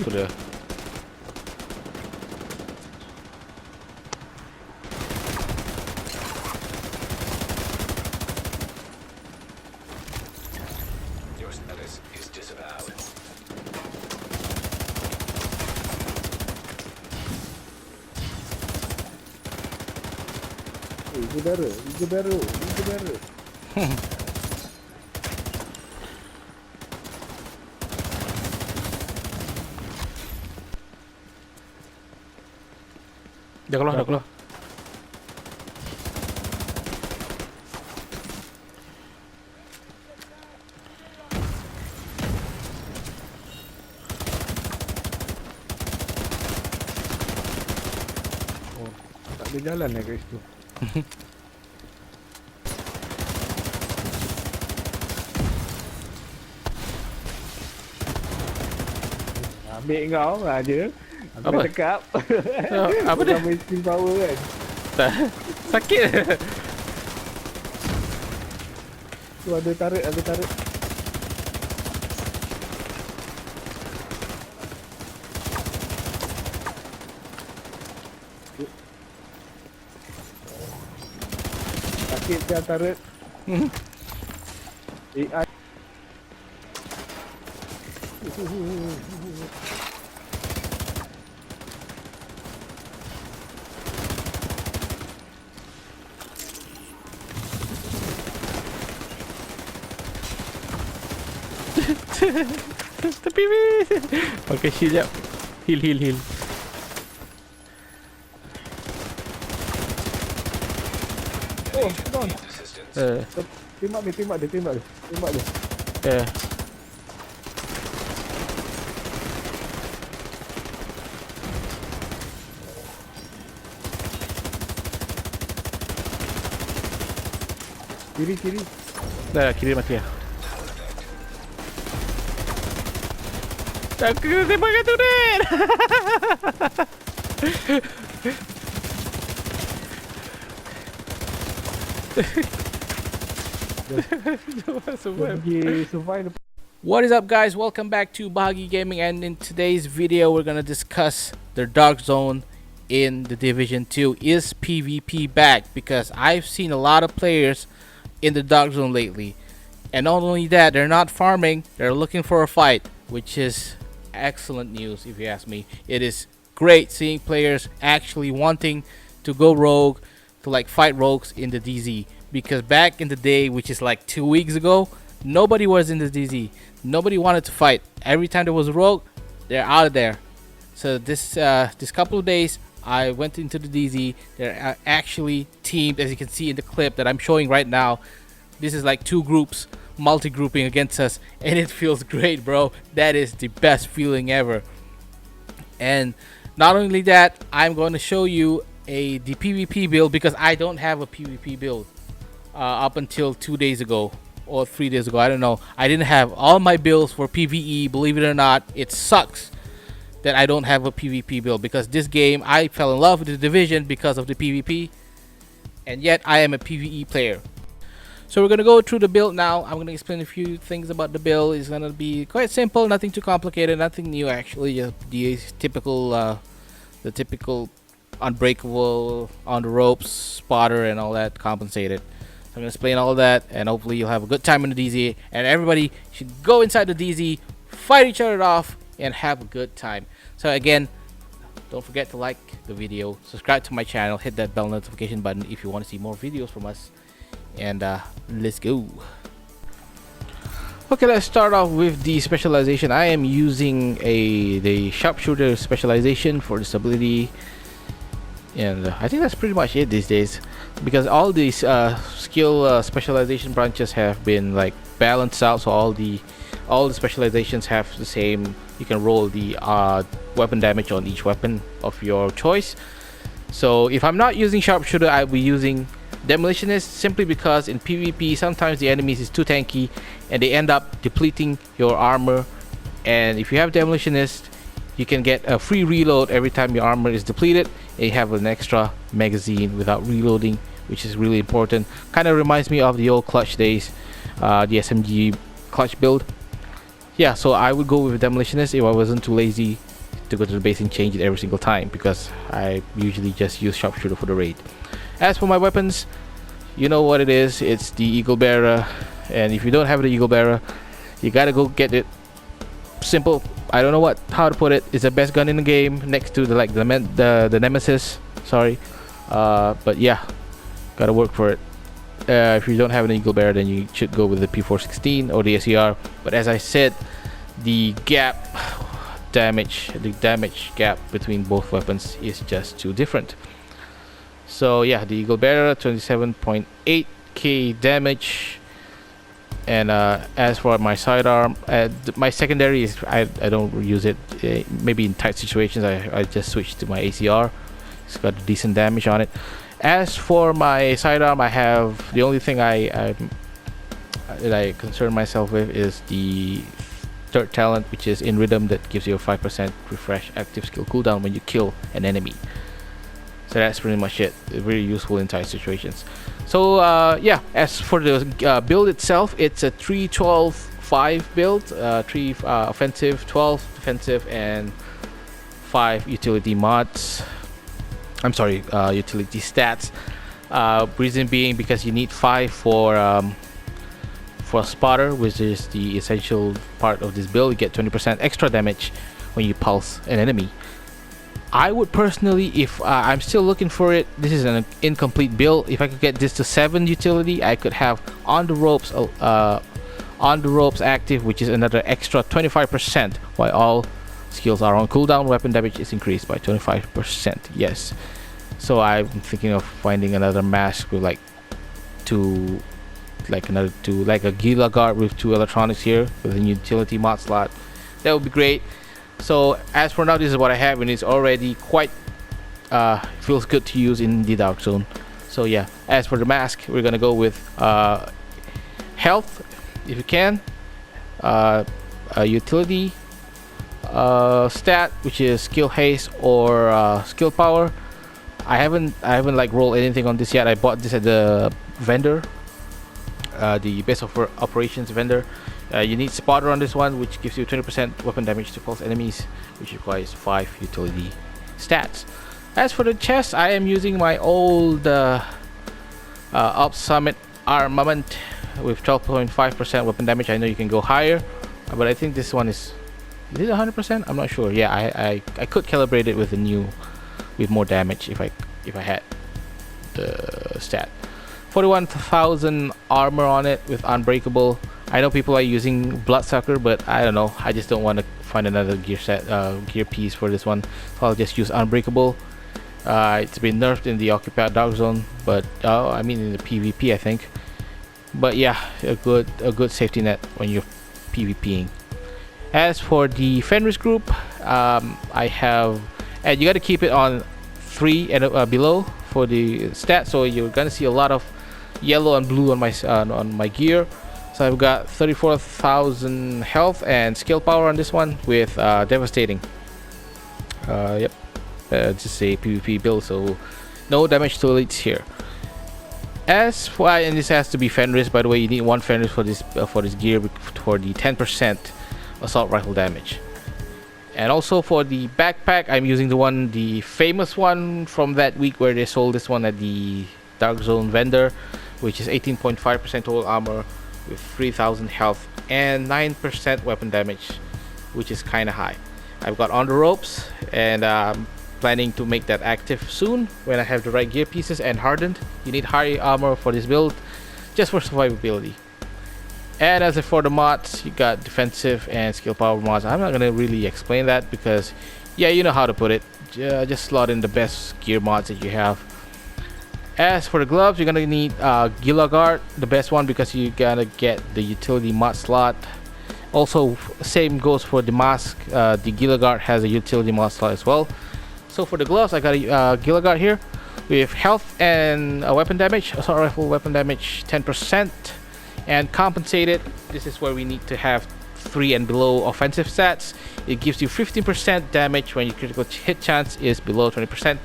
tu dia. Hijau baru. Dah keluar. Oh, tak ada jalan kat situ. Ambil kau aja. Aku Apa? dah cakap. Apa dia? Kau main skill power kan. Sakit. Tu ada tarik. Sakit dia tarik. AI. Tepi. Okay, shield jap. Heal. Oh, down. Tembak dia. Yeah. Kiri. Dah kiri mati lah. Aku kena tembak kat tu, Dad. Survive. What is up, guys? Welcome back to Bahagi Gaming, and in today's video we're gonna discuss the Darkzone in the Division 2. Is PvP back? Because I've seen a lot of players in the Darkzone lately, and not only that, they're not farming, they're looking for a fight, which is excellent news if you ask me. It is great seeing players actually wanting to go rogue, to like fight rogues in the DZ, because back in the day, which is like 2 weeks ago, nobody was in the DZ. Nobody wanted to fight. Every time there was a rogue, they're out of there. So this couple of days, I went into the DZ. They're actually teamed, as you can see in the clip that I'm showing right now. This is like two groups multi-grouping against us, and it feels great, bro. That is the best feeling ever. And not only that, I'm going to show you the PvP build, because I don't have a PvP build up until 2 days ago or 3 days ago. I don't know. I didn't have all my builds for PvE. Believe it or not, it sucks that I don't have a PvP build, because this game I fell in love with the Division because of the PvP, and yet I am a PvE player. So we're gonna go through the build now. I'm gonna explain a few things about the build. It's gonna be quite simple, nothing too complicated, nothing new actually. Just the typical unbreakable, on the ropes, spotter, and all that compensated. So I'm gonna explain all that, and hopefully you'll have a good time in the DZ, and everybody should go inside the DZ, fight each other off, and have a good time. So again, don't forget to like the video, subscribe to my channel, hit that bell notification button if you want to see more videos from us, and let's go. Okay, let's start off with the specialization. I am using the sharpshooter specialization for this ability, and I think that's pretty much it these days, because all these skill specialization branches have been like balanced out, so all the specializations have the same. You can roll the weapon damage on each weapon of your choice. So if I'm not using sharpshooter, I'll be using demolitionist, simply because in PvP sometimes the enemies is too tanky and they end up depleting your armor, and if you have demolitionist, you can get a free reload every time your armor is depleted, and you have an extra magazine without reloading, which is really important. Kind of reminds me of the old clutch days, the SMG clutch build. Yeah, so I would go with demolitionist if I wasn't too lazy to go to the base and change it every single time, because I usually just use sharpshooter for the raid. As for my weapons, you know what it is. It's the Eagle Bearer, and if you don't have the Eagle Bearer, you gotta go get it. Simple. I don't know how to put it. It's the best gun in the game, next to the Nemesis. Sorry, but yeah, gotta work for it. If you don't have an Eagle Bearer, then you should go with the P416 or the SER. But as I said, the damage gap between both weapons is just too different. So yeah, the Eagle Bearer 27.8k damage, and as for my sidearm, my secondary is I don't use it. Maybe in tight situations I just switch to my ACR. It's got decent damage on it. As for my sidearm, I have the only thing I concern myself with is the third talent, which is in rhythm, that gives you a 5% refresh active skill cooldown when you kill an enemy. So that's pretty much it. Very useful in tight situations. So yeah, as for the build itself, it's a 3-12-5 build. 3 offensive, 12 defensive, and 5 utility mods. I'm sorry, utility stats. Reason being because you need 5 for spotter, which is the essential part of this build. You get 20% extra damage when you pulse an enemy. I would personally, if I'm still looking for it, this is an incomplete build. If I could get this to 7 utility, I could have on the ropes active, which is another extra 25%, while all skills are on cooldown. Weapon damage is increased by 25%. Yes. So I'm thinking of finding another mask with like a Gila guard with 2 electronics here with a utility mod slot. That would be great. So as for now, this is what I have, and it's already quite feels good to use in the Darkzone. So yeah, as for the mask, we're gonna go with health if you can, a utility stat, which is skill haste or skill power. I haven't like rolled anything on this yet. I bought this at the vendor, the base of operations vendor. You need spotter on this one, which gives you 20% weapon damage to pulse enemies, which requires 5 utility stats. As for the chest, I am using my old Up Summit armament with 12.5% weapon damage. I know you can go higher, but I think this one is it 100%? I'm not sure. Yeah, I could calibrate it with more damage if I had the stat. 41,000 armor on it with unbreakable. I know people are using Bloodsucker, but I don't know. I just don't want to find another gear piece for this one, so I'll just use Unbreakable. It's been nerfed in the occupied Darkzone, but I mean in the PvP, I think. But yeah, a good safety net when you're PvPing. As for the Fenris group, I have, and you got to keep it on 3 and below for the stats, so you're gonna see a lot of yellow and blue on my gear. So I've got 34,000 health and skill power on this one with devastating. Yep, just a PvP build, so no damage to elites here. As for, and this has to be Fenris, by the way. You need 1 Fenris for this gear for the 10% assault rifle damage. And also for the backpack, I'm using the famous one from that week where they sold this one at the Darkzone vendor, which is 18.5% total armor with 3,000 health and 9% weapon damage, which is kind of high. I've got on the ropes, and planning to make that active soon when I have the right gear pieces and hardened. You need high armor for this build, just for survivability. And as for the mods, you got defensive and skill power mods. I'm not gonna really explain that because, yeah, you know how to put it. Just slot in the best gear mods that you have. As for the gloves, you're gonna need Gila Guard, the best one, because you gotta get the utility mod slot. Also, same goes for the mask. The Gila Guard has a utility mod slot as well. So for the gloves, I got a Gila Guard here with health and weapon damage, assault rifle weapon damage 10%, and compensated. This is where we need to have 3 and below offensive stats. It gives you 15% damage when your critical hit chance is below 20%,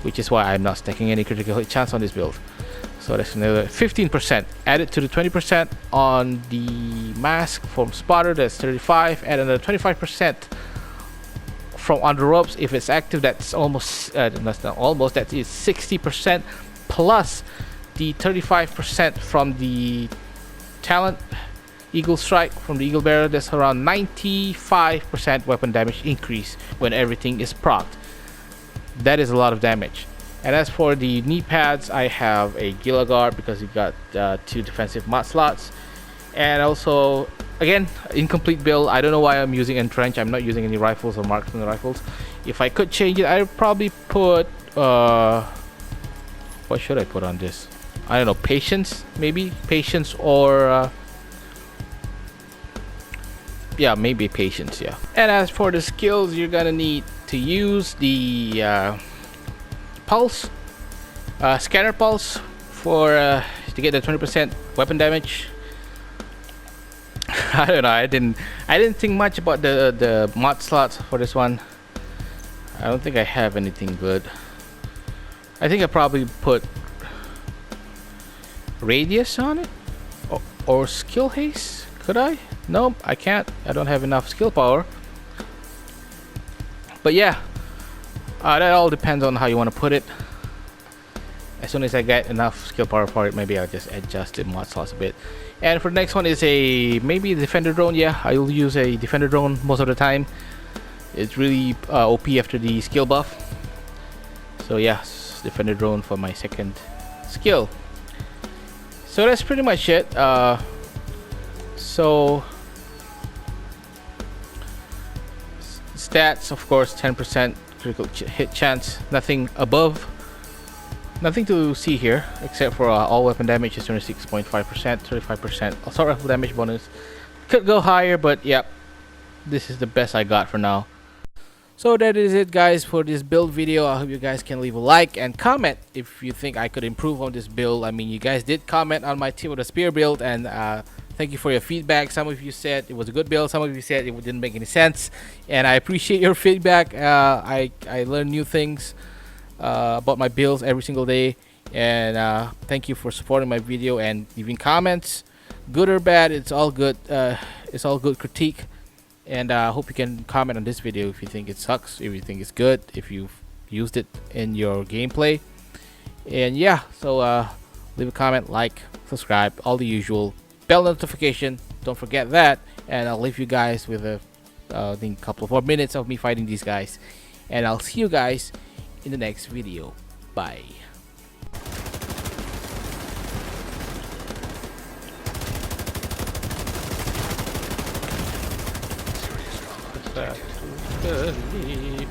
which is why I'm not stacking any critical hit chance on this build. So that's another 15% added to the 20% on the mask from spotter. That's 35, and another 25% from on the ropes. If it's active, that's almost that's not almost, that is 60% plus the 35% from the talent Eagle Strike from the Eagle Bearer. That's around 95% weapon damage increase when everything is procced. That is a lot of damage. And as for the knee pads, I have a Gila Guard because you got 2 defensive mod slots. And also, again, incomplete build. I don't know why I'm using Entrench. I'm not using any rifles or marksman rifles. If I could change it, I would probably put what should I put on this? I don't know, patience, maybe patience, or yeah, maybe patience. Yeah. And as for the skills, you're gonna need to use the pulse, scanner pulse, for to get the 20% weapon damage. I don't know. I didn't think much about the mod slots for this one. I don't think I have anything good. I think I probably put radius on it, or skill haste. Could I? Nope, I can't. I don't have enough skill power. But yeah, that all depends on how you want to put it. As soon as I get enough skill power for it, maybe I'll just adjust the mod slots a bit. And for the next one is maybe a defender drone. Yeah, I'll use a defender drone most of the time. It's really OP after the skill buff. So yeah, defender drone for my second skill. So that's pretty much it. So stats, of course, 10% critical hit chance. Nothing above. Nothing to see here except for all weapon damage is 26.5%, 35% assault rifle damage bonus. Could go higher, but yeah, this is the best I got for now. So that is it, guys, for this build video. I hope you guys can leave a like and comment if you think I could improve on this build. I mean, you guys did comment on my Team of the Spear build, and thank you for your feedback. Some of you said it was a good build, some of you said it didn't make any sense, and I appreciate your feedback. I learn new things about my builds every single day, and thank you for supporting my video and leaving comments, good or bad. It's all good. It's all good critique, and I hope you can comment on this video if you think it sucks, if you think it's good, if you've used it in your gameplay. And yeah, so leave a comment, like, subscribe, all the usual, bell notification, don't forget that. And I'll leave you guys with a I think a couple of more minutes of me fighting these guys, and I'll see you guys in the next video. Bye. Back to sleep.